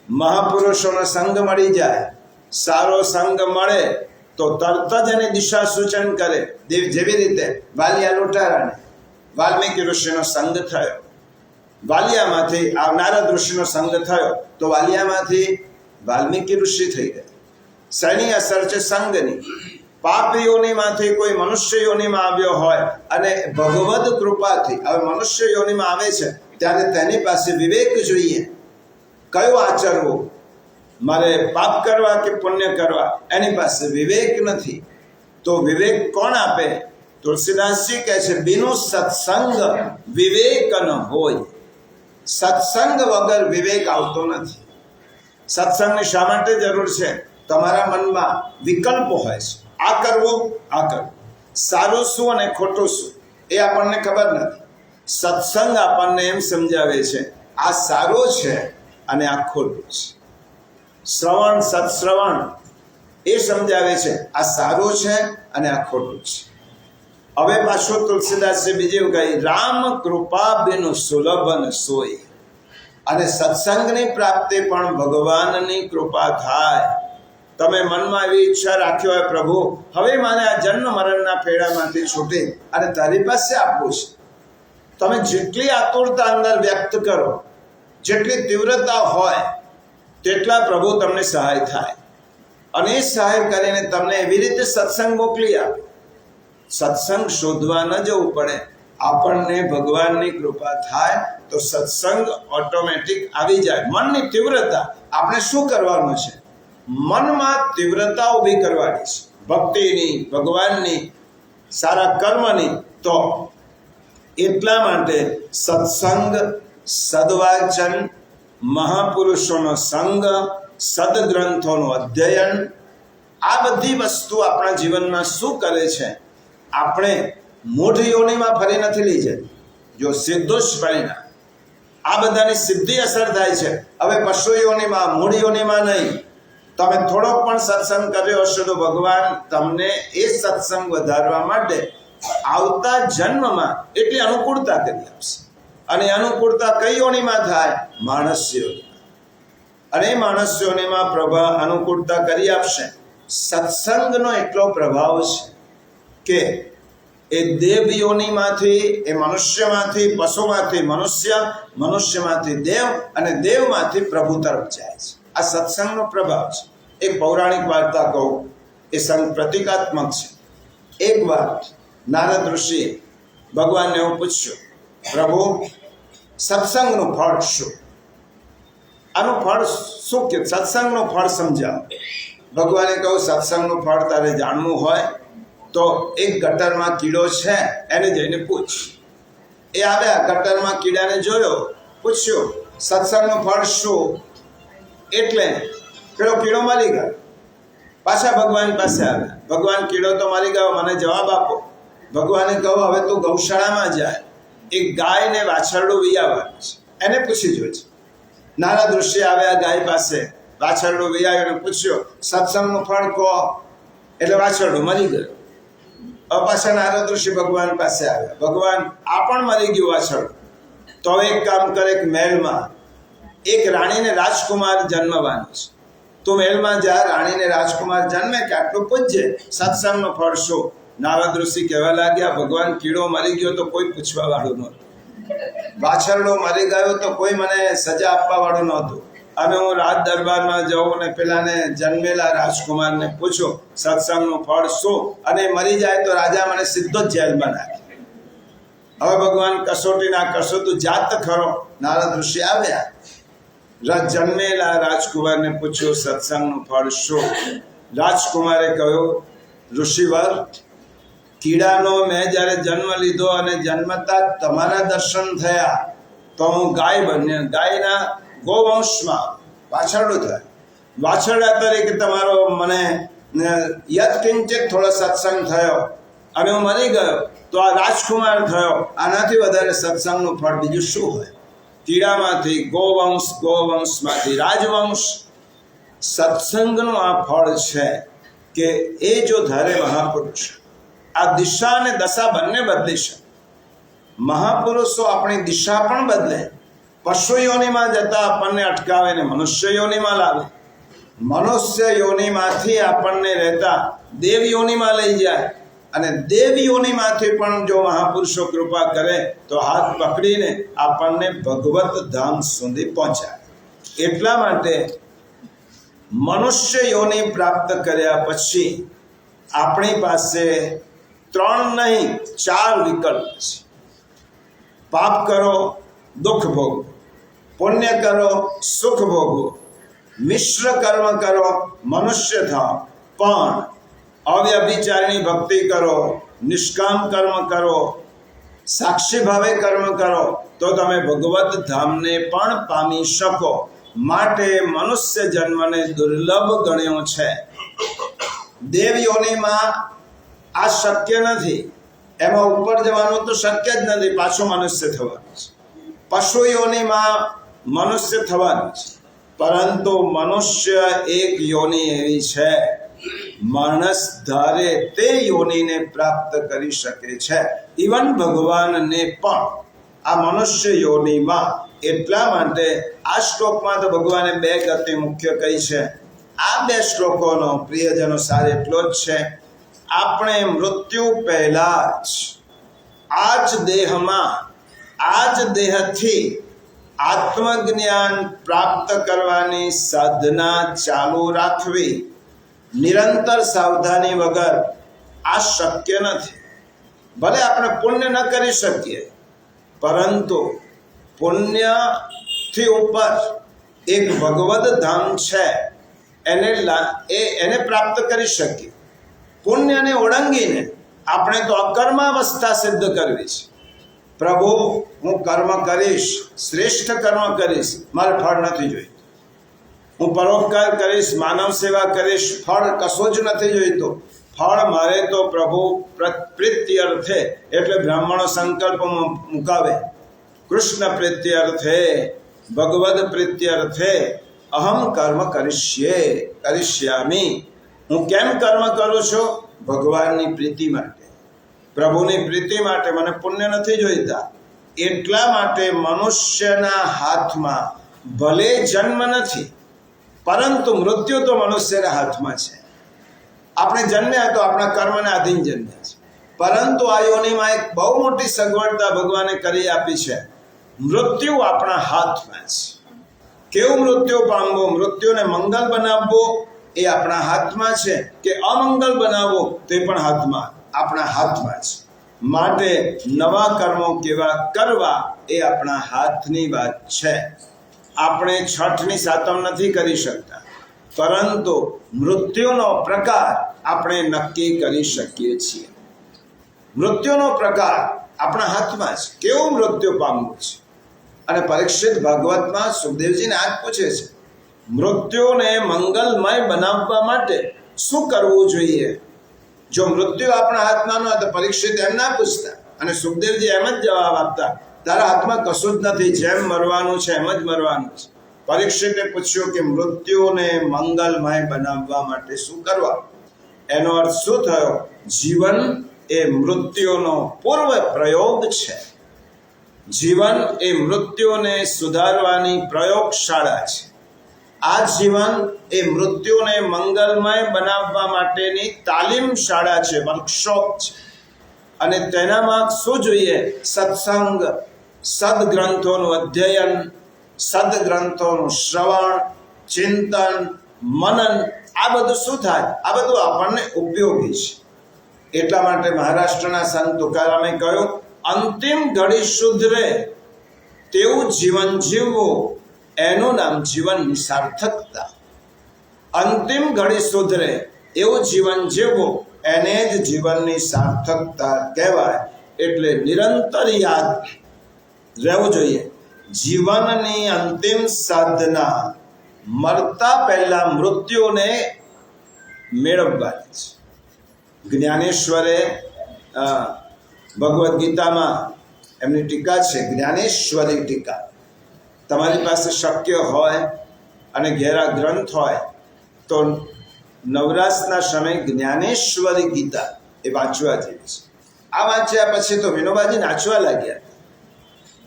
મહાપુરુષોનો સંગ મળી જાય, સારો સંગ મળે તો તરત જ એને દિશા સૂચન કરે. જેવી રીતે વાલિયા લૂંટારાને વાલ્મીકી ઋષિનો સંગ થયો, વાલિયામાંથી નારદ ઋષિનો સંગ થયો, તો વાલિયામાંથી વાલ્મીકી ઋષિ થઈ ગયા. શેની અસર છે? સંગની. પાપ યોનીમાંથી કોઈ મનુષ્ય યોનીમાં આવ્યો હોય અને ભગવદ કૃપાથી હવે મનુષ્ય યોનીમાં આવે છે, ત્યારે તેની પાસે વિવેક જોઈએ. કયું આચરવું? મારે પાપ કરવા કે પુણ્ય કરવા? એની પાસે વિવેક નથી. તો વિવેક કોણ આપે? તુલસીદાસજી કહે છે, બિનો સત્સંગ વિવેક ન હોય. સત્સંગ વગર વિવેક આવતો નથી. સત્સંગની શા માટે જરૂર છે? તમારા મનમાં વિકલ્પો હોય છે, આ કરવું, આ કરવું, સારું શું અને ખોટું શું એ આપણને ખબર નથી. સત્સંગ આપણને એમ સમજાવે છે આ સારું છે અને આ ખોટું છે. શ્રવણ, સત્શ્રવણ એ સમજાવે છે આ સારું છે અને આ ખોટું છે. હવે પાછું તુલસીદાસે બીજું કહી, રામ કૃપા બિન સુલભ ન સોય. અને સત્સંગની પ્રાપ્તિ પણ ભગવાનની કૃપા થાય. તમે મનમાં એવી ઈચ્છા રાખ્યો હોય, પ્રભુ હવે મને આ જન્મ મરણના ફેરામાંથી છૂટી અને તારી પાસે આપવું છે. તમે જેટલી આતુરતા અંદર વ્યક્ત કરો, જેટલી તીવ્રતા હોય, તેટલા પ્રભુ તમને સહાય થાય. અને એ સહાય કરીને તમને એવી રીતે સત્સંગ મોકલી આપે. સત્સંગ શોધવા ન જવું પડે. આપણને ભગવાનની કૃપા થાય તો સત્સંગ ઓટોમેટિક આવી જાય. મનની તીવ્રતા, આપણે શું કરવાનું છે? મનમાં તીવ્રતા ઊભી કરવાની છે, ભક્તિની, ભગવાનની, સારા કર્મની. તો એટલા માટે સત્સંગ, સદવાચન, મહાપુરુષોનો સંગ, સદગ્રંથોનું અધ્યયન, આ બધી વસ્તુ આપણા જીવનમાં શું કરે છે? આપણે મૂઢ યોનિમાં ફરી નથી લઈ જતી. જો સીધું જ પરિણામ, આ બધાની સીધી અસર થાય છે. હવે પશુ યોનિમાં, મૂળ યોનિમાં નહીં. તમે થોડોક પણ સત્સંગ કર્યો હશે તો ભગવાન તમને એ સત્સંગ વધારવા માટે આવતા જન્મમાં એટલી અનુકૂળતા કરી આપશે. અને અનુકૂળતા કઈ યોનિમાં થાય? માણસ યોનિમાં. અને એ માણસ યોનિમાં પ્રભા અનુકૂળતા કરી આપશે. સત્સંગનો એટલો પ્રભાવ છે કે એ દેવ યોનિમાંથી, એ મનુષ્યમાંથી પશુમાંથી મનુષ્ય, મનુષ્યમાંથી દેવ અને દેવમાંથી પ્રભુ તરફ જાય છે. આ સત્સંગનો પ્રભાવ છે. એક પૌરાણિક વાર્તા કહું, એ સંગ પ્રતિકાત્મક છે. એક વાર નારદ ઋષિએ ભગવાનને એવું પૂછ્યું, પ્રભુ સત્સંગનું ફળ શું? આનું ફળ શું કે સત્સંગનું ફળ સમજાવો. ભગવાને કહ્યું, સત્સંગનું ફળ તારે જાણવું હોય તો એક ગટરમાં કીડો છે એને જઈને પૂછ. એ આવ્યા, ગટરમાં કીડાને જોયો, પૂછ્યું સત્સંગનું ફળ શું? એટલે પેલો કીડો મરી ગયો. પાછા ભગવાન પાસે આવ્યા, ભગવાન કીડો તો મરી ગયો, મને જવાબ આપો. ભગવાને કહ્યું, હવે તું ગૌશાળામાં જાય, એક ગાય ને વાછરડું વિયાવવાનું છે, એને પૂછી જોજે. નારદ ઋષિ આવ્યા ગાય પાસે, વાછરડું વિયાવ્યું, પૂછ્યું સત્સંગનું ફળ કહો. એટલે વાછરડું મરી ગયું. હવે પાછા નારદ ઋષિ ભગવાન પાસે આવ્યા, ભગવાન આ પણ મરી ગયું વાછરડું. તો હવે એક કામ કર, એક મહેલમાં એક રાણીને રાજકુમાર જન્મવાનું છે. તું મહેલમાં જા, રાણીને રાજકુમાર જન્મે કે આટલું પૂછજે, સત્સંગનું ફળ શું? નારદ ઋષિ કહેવા લાગ્યા, ભગવાન કીડો મરી ગયો તો કોઈ પૂછવા વાળું નહોતું, વાછરડો મરી ગયો તો કોઈ મને સજા આપવા વાળું નહોતું. હવે હું રાજ દરબારમાં જાઉં ને પેલાને જન્મેલા રાજકુમારને પૂછું સત્સંગનું ફળ શું, અને મરી જાય તો રાજા મને સીધો જ જેલમાં નાખે. હવે ભગવાન કસોટી ના કરશો, તું જાત ખરો. નારદ ઋષિ આવ્યા, જન્મેલા રાજકુમારને પૂછ્યું સત્સંગનું ફળ શું? રાજકુમારે કહ્યું, ઋષિવર, કીડાનો મેં જ્યારે જન્મ લીધો અને જન્મતા તમારા દર્શન થયા તો હું ગાય બન્યો. ગાયના ગોવંશમાં વાછરડું થાય, વાછરડા તરીકે તમારો મને યત્કિંચિત થોડો સત્સંગ થયો અને હું મરી ગયો તો આ રાજકુમાર થયો. આનાથી વધારે સત્સંગનું ફળ બીજું શું હોય? કીડામાંથી ગોવંશ, ગોવંશમાંથી રાજવંશ. સત્સંગનું આ ફળ છે કે એ જો ધારે મહાપુરુષ આ દિશા અને દશા બંને બદલી શકે. મહાપુરુષો આપણી દિશા પણ બદલે. પશુ યોનિમાં જતા આપણને અટકાવે ને મનુષ્ય યોનિમાં લાવે. મનુષ્ય યોનિમાંથી આપણને રહેતા દેવ યોનિમાં લઈ જાય, અને દેવ યોનિમાંથી પણ જો મહાપુરુષો કૃપા કરે તો હાથ પકડીને આપણને ભગવત ધામ સુધી પહોંચાડે. એટલા માટે મનુષ્ય યોનિ પ્રાપ્ત કર્યા પછી આપણી પાસે 3 નહીં 4 વિકલ્પ છે. પાપ કરો, દુઃખ ભોગવો, પુણ્ય કરો, સુખ ભોગવો, મિશ્ર કર્મ કરો, મનુષ્ય થાવ, પણ અવ્યભિચારીની ભક્તિ કરો, નિષ્કામ કર્મ કરો, સાક્ષી ભાવે કર્મ કરો તો તમે ભગવત ધામને પણ પામી શકો. માટે મનુષ્ય જન્મને દુર્લભ ગણ્યો છે. દેવ યોનિમાં આ શક્ય નથી, એમાં ઉપર જવાનું તો શક્ય જ નથી, પાછું મનુષ્ય થવાનું છે. પશુ યોનિમાં મનુષ્ય થવાનું છે, પરંતુ મનુષ્ય એક યોનિ એવી છે, માણસ ધારે તે યોનિને પ્રાપ્ત કરી શકે છે. ઇવન ભગવાનને પણ આ મનુષ્ય યોનિમાં. એટલા માટે આ શ્લોકમાં તો ભગવાને 2 ગતિ મુખ્ય કહી છે. આ 2 શ્લોકોનો પ્રિયજનો સાર એટલો જ છે, આપણે મૃત્યુ પહેલા જ આ જ દેહમાં, આ જ દેહથી આત્મજ્ઞાન પ્રાપ્ત કરવાની સાધના ચાલુ રાખવી. નિરંતર સાવધાની વગર આ શક્ય નથી. ભલે આપણે પુણ્ય ન કરી શકીએ, પરંતુ પુણ્યથી ઉપર એક ભગવદ ધામ છે, એને પ્રાપ્ત કરી શકીએ. પુણ્યને ઓળંગીને આપણે તો અકર્માવસ્થા સિદ્ધ કરવી છે. પ્રભુ હું કર્મ કરીશ, શ્રેષ્ઠ કર્મ કરીશ, મારે ફળ નથી જોઈતું. હું પરોપકાર કરીશ, માનવ સેવા કરીશ, ફળ કશો જ નથી જોઈતો. ફળ મારે તો પ્રભુ પ્રીત્યર્થે એટલે બ્રાહ્મણો સંકલ્પમાં મુકાવે, કૃષ્ણ પ્રીત્યર્થે ભગવદ પ્રીત્યર્થે અહમ કર્મ કરિષ્યામિ, હું કેમ કર્મ કરું છું? ભગવાનની પ્રીતિ માટે, પ્રભુની પ્રીતિ માટે. મને પુણ્ય નથી જોઈતા, એટલા માટે મનુષ્યના હાથમાં ભલે જન્મ નથી, પરંતુ મૃત્યુ તો મનુષ્યના હાથમાં છે. આપણે જન્મ્યા તો આપણા કર્મને આધીન જન્મ્યા છે, પરંતુ આ યોનિમાં એક બહુ મોટી સગવડતા ભગવાને કરી આપી છે. મૃત્યુ આપણા હાથમાં છે. કેવું મૃત્યુ પામવું, મૃત્યુને મંગલ બનાવવો એ આપણા હાથમાં છે, કે અમંગલ બનાવવો તે પણ આપણા હાથમાં છે. માટે નવા કર્મો કેવા કરવા એ આપણા હાથની વાત છે. આપણે છઠની સાતમ નથી કરી શકતા, પરંતુ મૃત્યુનો પ્રકાર આપણે નક્કી કરી શકીએ છીએ. મૃત્યુનો પ્રકાર આપણા હાથમાં છે, કેવું મૃત્યુ પામવું છે. અને પરીક્ષિત ભાગવતમાં સુખદેવજીને આ પૂછે છે, મૃત્યુને મંગલમય બનાવવા માટે શું કરવું જોઈએ? જો મૃત્યુ આપણા હાથમાં ન હોય તો પરીક્ષિત એમ ના પૂછતા, અને સુખદેવજી એમ જ જવાબ આપતા, તારા હાથમાં કશું જ નથી, જેમ મરવાનું છે એમ જ મરવાનું છે. પરીક્ષિતે પૂછ્યું કે મૃત્યુને મંગલમય બનાવવા માટે શું કરવા? એનો અર્થ શું થયો? જીવન એ મૃત્યુનો પૂર્વ પ્રયોગ છે. જીવન એ મૃત્યુને સુધારવાની પ્રયોગશાળા છે. આ જીવન એ મૃત્યુને મંગલમય બનાવવા માટેની તાલીમ શાળા છે, વર્કશોપ છે. અને તેનામાં શું જોઈએ? સત્સંગ, સદગ્રંથોનું અધ્યયન, સદગ્રંથોનું શ્રવણ, ચિંતન, મનન. આ બધું શું થાય? આ બધું આપણને ઉપયોગી છે. એટલા માટે મહારાષ્ટ્રના સંત તુકારામે કહ્યું, અંતિમ ઘડી સુધરે તેવું જીવન જીવવું, એનું નામ જીવનની સાર્થકતા. અંતિમ ઘડી સુધરે એવું જીવન જીવવું, એને જ જીવનની સાર્થકતા કહેવાય. એટલે નિરંતર યાદ રહેવું જોઈએ, જીવનની અંતિમ સાધના મરતા પહેલા મૃત્યુને મેળવવાની છે. જ્ઞાનેશ્વરે ભગવદ્ ગીતામાં એમની ટીકા છે, જ્ઞાનેશ્વરી ટીકા. તમારી પાસે શક્ય હોય અને ઘેરા ગ્રંથ હોય તો નવરાશના સમયે જ્ઞાનેશ્વરી ગીતા એ વાંચવા જેવી છે. આ વાંચ્યા પછી તો વિનોબાજી નાચવા લાગ્યા.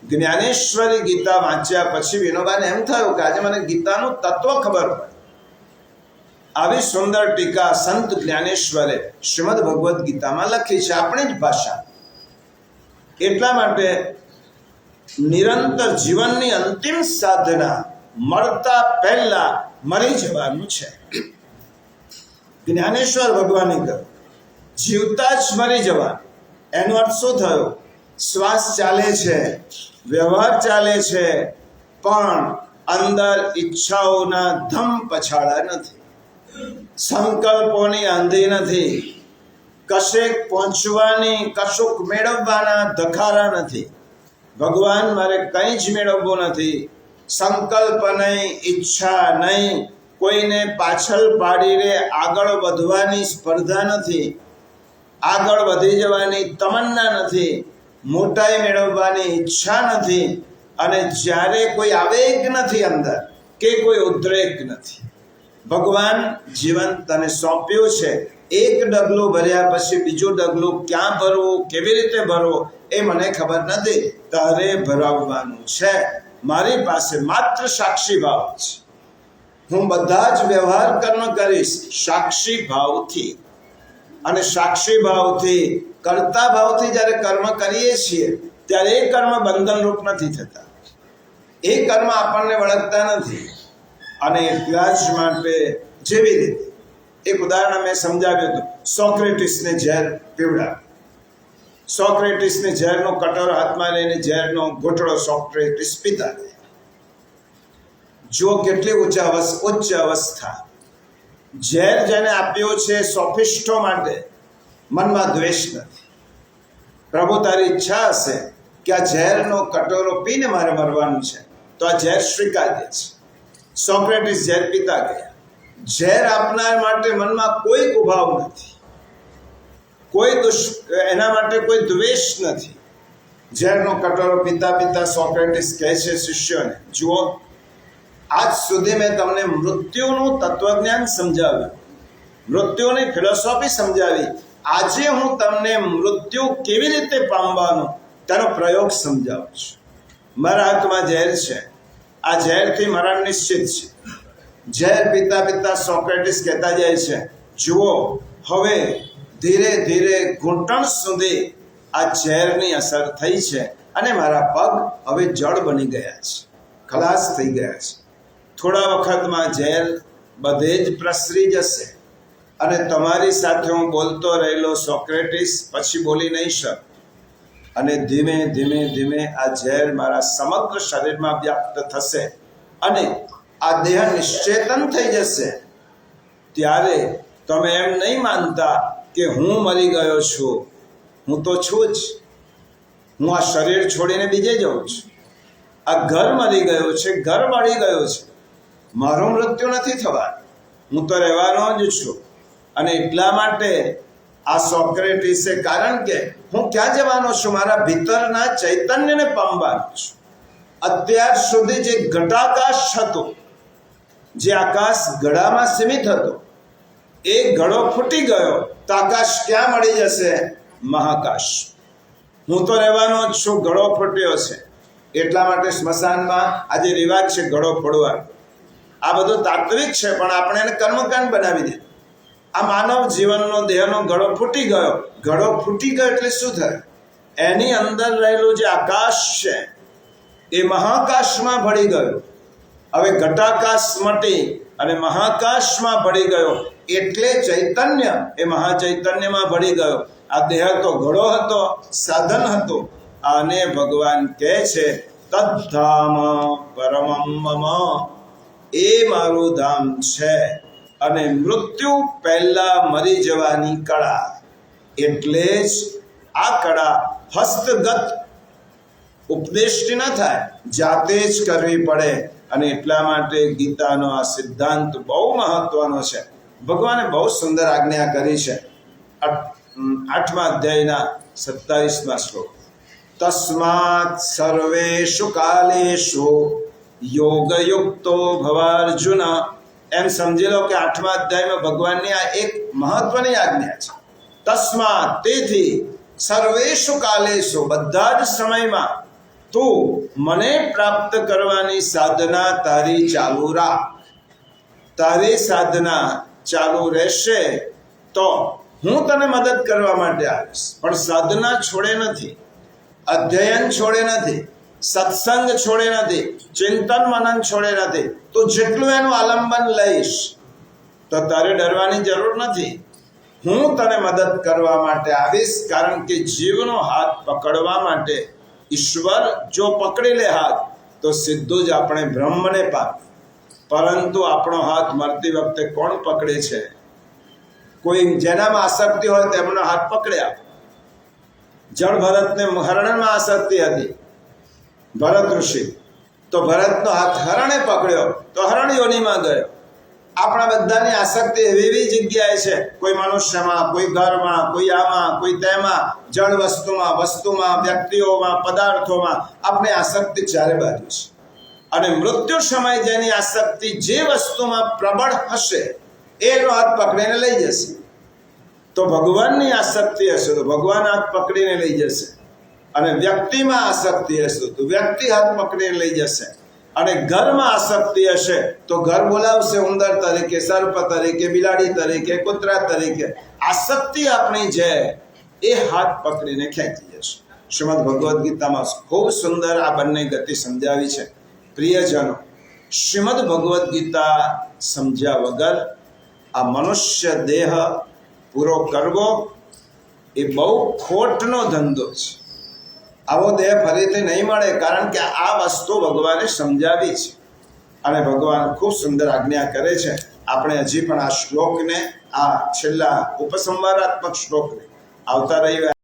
જ્ઞાનેશ્વરી ગીતા વાંચ્યા પછી વિનોબાને એમ થયું કે આજે મને ગીતાનું તત્વ ખબર પડે. આવી સુંદર ટીકા સંત જ્ઞાનેશ્વરે શ્રીમદ ભગવદ્ ગીતામાં લખી છે, આપણી જ ભાષા. એટલા માટે નિરંતર જીવનની અંતિમ સાધના મળતા પહેલા મરી જવાનું છે. જ્ઞાનેશ્વર ભગવાને કહ્યું, જીવતા જ મરી જવાનું. એનો અર્થ શું થયો? શ્વાસ ચાલે છે, વ્યવહાર ચાલે છે, પણ અંદર ઈચ્છાઓના ધમ પછાડા નથી, સંકલ્પોની આંધી નથી, કશેક પહોંચવાની, કશુંક મેળવવાના ધખારા નથી. ભગવાન મારે કંઈ જ મેળવવું નથી, સંકલ્પ નહીં, ઈચ્છા નહીં, કોઈને પાછળ પાડીને આગળ વધવાની સ્પર્ધા નથી, આગળ વધી જવાની તમન્ના નથી, મોટાઈ મેળવવાની ઈચ્છા નથી, અને જ્યારે કોઈ આવેગ નથી અંદર, કે કોઈ ઉદ્રેક નથી. ભગવાન જીવન તને સોંપ્યું છે, એક ડગલું ભર્યા પછી બીજું ડગલું ક્યાં ભરવું, કેવી રીતે ભરવું એ મને ખબર નથી, તારે ભરાવવાનું છે. મારી પાસે માત્ર સાક્ષી ભાવ છે. હું બધા જ વ્યવહાર કર્મ કરીશ સાક્ષી ભાવથી. અને સાક્ષી ભાવથી, કરતા ભાવથી જ્યારે કર્મ કરીએ છીએ ત્યારે એ કર્મ બંધનરૂપ નથી થતા, એ કર્મ આપણને વળગતા નથી. અને એટલા જ માટે જેવી રીતે એક ઉદાહરણ મેં સમજાવ્યું હતું, સોક્રેટિસને ઝેર પીવડાવ્યું. સોક્રેટિસને ઝેરનો કટોરો હાથમાં લઈને ઝેરનો ઘૂંટડો સોક્રેટિસ પીતા ગયા. જો કેટલી ઉચ્ચ અવસ્થા. ઝેર જેને આપ્યો છે સોફિસ્ટો માટે, મનમાં દ્વેષ નથી. પ્રભુ તારી ઈચ્છા હશે કે આ ઝેરનો કટોરો પીને મારે મરવાનું છે તો આ ઝેર સ્વીકાર્ય છે. સોક્રેટિસ ઝેર પીતા ગયા. ઝેર આપનાર માટે મનમાં કોઈ કુભાવ નથી, એના માટે કોઈ દ્વેષ નથી. ઝેરનો કટોરો પીતા પીતા સોક્રેટિસ કહે છે શિષ્યોને, જુઓ, આજ સુધી મેં તમને મૃત્યુનું તત્વજ્ઞાન સમજાવ્યું, મૃત્યુની ફિલોસોફી સમજાવી. આજે હું તમને મૃત્યુ કેવી રીતે પામવાનું તેનો પ્રયોગ સમજાવું છું. મારા હાથમાં ઝેર છે, આ ઝેરથી મરણ નિશ્ચિત છે. ઝેર પીતા પીતા સોક્રેટિસ કહેતા જાય છે, જુઓ, હવે ધીરે ધીરે ઘૂંટણ સુધી આ ઝેરની અસર થઈ છે અને મારા પગ હવે જળ બની ગયા છે, ખલાસ થઈ ગયા છે. થોડા વખતમાં ઝેર બધે જ પ્રસરી જશે અને તમારી સાથે હું બોલતો રહેલો સોક્રેટિસ પછી બોલી નહીં શક. અને ધીમે ધીમે ધીમે આ ઝેર મારા સમગ્ર શરીરમાં વ્યાપ્ત થશે અને આ દેહ નિશ્ચેતન થઈ જશે. ત્યારે તમે એમ નહીં માનતા કે હું મરી ગયો છું. હું તો છું જ. હું આ શરીર છોડીને બીજે જાઉં છું. આ ઘર મરી ગયો છે, ઘર મળી ગયો છે. મારું મૃત્યુ નથી થવાનું, હું તો રહેવાનો જ છું. અને એટલા માટે આ સોક્રેટિસે, કારણ કે હું ક્યાં જવાનો છું? મારા ભીતરના ચૈતન્યને પામવાનો છું. અત્યાર સુધી જે ઘટાકાશ હતો, જે આકાશ ગળામાં સીમિત હતો, એ ગળો ફૂટી ગયો તો આકાશ ક્યાં મળી જશે? મહાકાશ. હું તો રહેવાનો જ છું, ગળો ફૂટ્યો છે. એટલા માટે સ્મશાનમાં આજે રિવાજ છે ગળો ફોડવાનો. આ બધું તાત્વિક છે, પણ આપણે એને કર્મકાંડ બનાવી દીધું. આ માનવ જીવનનો દેહનો ગળો ફૂટી ગયો. ગળો ફૂટી ગયો એટલે શું થાય? એની અંદર રહેલું જે આકાશ છે એ મહાકાશમાં ભળી ગયો. હવે ઘટાકાશ મટી અને મહાકાશમાં ભળી ગયો એટલે ચૈતન્ય એ મહાચૈતન્યમાં ભળી ગયો. આ દેહ તો ઘડો હતો, સાધન હતો. આને ભગવાન કહે છે તદ્ધામ પરમમ મમ, એ મારું ધામ છે. અને મૃત્યુ પહેલા મરી જવાની કળા, એટલે જ આ કળા હસ્તગત ઉપદેશથી ન થાય, જાતે જ કરવી પડે. અને એટલા માટે ગીતાનો આ સિદ્ધાંત બહુ મહત્વનો છે. ભગવાને બહુ સુંદર આજ્ઞા કરી છે. 8મા અધ્યાયના 27મા શ્લોક, તસ્માત સર્વેષુ કાલેષુ યોગયુક્તો ભવાર્જુન. એમ સમજી લો કે 8મા અધ્યાયમાં ભગવાનની આ એક મહત્વની આજ્ઞા છે. તસ્માત, તેથી, સર્વેષુ કાલેષુ, બધા જ સમયમાં, તું મને પ્રાપ્ત કરવાની સાધના તારી ચાલુ રાખ. તારી સાધના ચાલુ રહેશે તો હું તને મદદ કરવા માટે આવીશ. પણ સાધના છોડે નથી, અધ્યયન છોડે નથી, સત્સંગ છોડે નથી, ચિંતન મનન છોડે નથી. તો જેટલું એનું આલંબન લઈશ તો તારે ડરવાની જરૂર નથી. હું તને મદદ કરવા માટે આવીશ. કારણ કે જીવનો હાથ પકડવા માટે ઈશ્વર જો પકડી લે હાથ તો સીધું જ આપણે બ્રહ્મને પામીએ. પરંતુ આપણો હાથ મરતી વખતે કોણ પકડે છે? કોઈ જેનામાં આસક્તિ હોય તેમનો હાથ પકડે આપે. જળ ભરતને હરણમાં આસક્તિ હતી, ભરત ઋષિ, તો ભરતનો હાથ હરણે પકડ્યો તો હરણ યોનિમાં ગયો. આપણા બધાની આસક્તિ એવી એવી જગ્યાએ છે, કોઈ મનુષ્યમાં, કોઈ ઘરમાં, કોઈ આમાં, કોઈ તેમાં, જળ વસ્તુમાં, વ્યક્તિઓમાં, પદાર્થોમાં. આપણી આસક્તિ ચારે બાજુ છે. અને મૃત્યુ સમય જેની આસક્તિ જે વસ્તુમાં પ્રબળ હશે એનો હાથ પકડીને લઈ જશે. તો ભગવાનની આસક્તિ હશે તો ભગવાન હાથ પકડીને લઈ જશે. અને વ્યક્તિમાં આસક્તિ હશે તો વ્યક્તિ હાથ પકડીને લઈ જશે. અને ઘરમાં આસક્તિ હશે તો ઘર બોલાવશે ઉંદર તરીકે, સર્પ તરીકે, બિલાડી તરીકે, કૂતરા તરીકે. આસક્તિ આપણી છે એ હાથ પકડીને ખેંચી જશે. શ્રીમદ ભગવદ્ ગીતામાં ખૂબ સુંદર આ બંને ગતિ સમજાવી છે. પ્રિયજનો, શ્રીમદ ભગવદ્ ગીતા સમજ્યા વગર આ મનુષ્ય દેહ પૂરો કરવો એ બહુ ખોટનો ધંધો છે. આવો દેહ ફરીથી નહીં મળે. કારણ કે આ વસ્તુ ભગવાને સમજાવી છે અને ભગવાન ખૂબ સુંદર આજ્ઞા કરે છે. આપણે હજી પણ આ શ્લોકને, આ છેલ્લા ઉપસંહારાત્મક શ્લોકને આવતા રવિવારે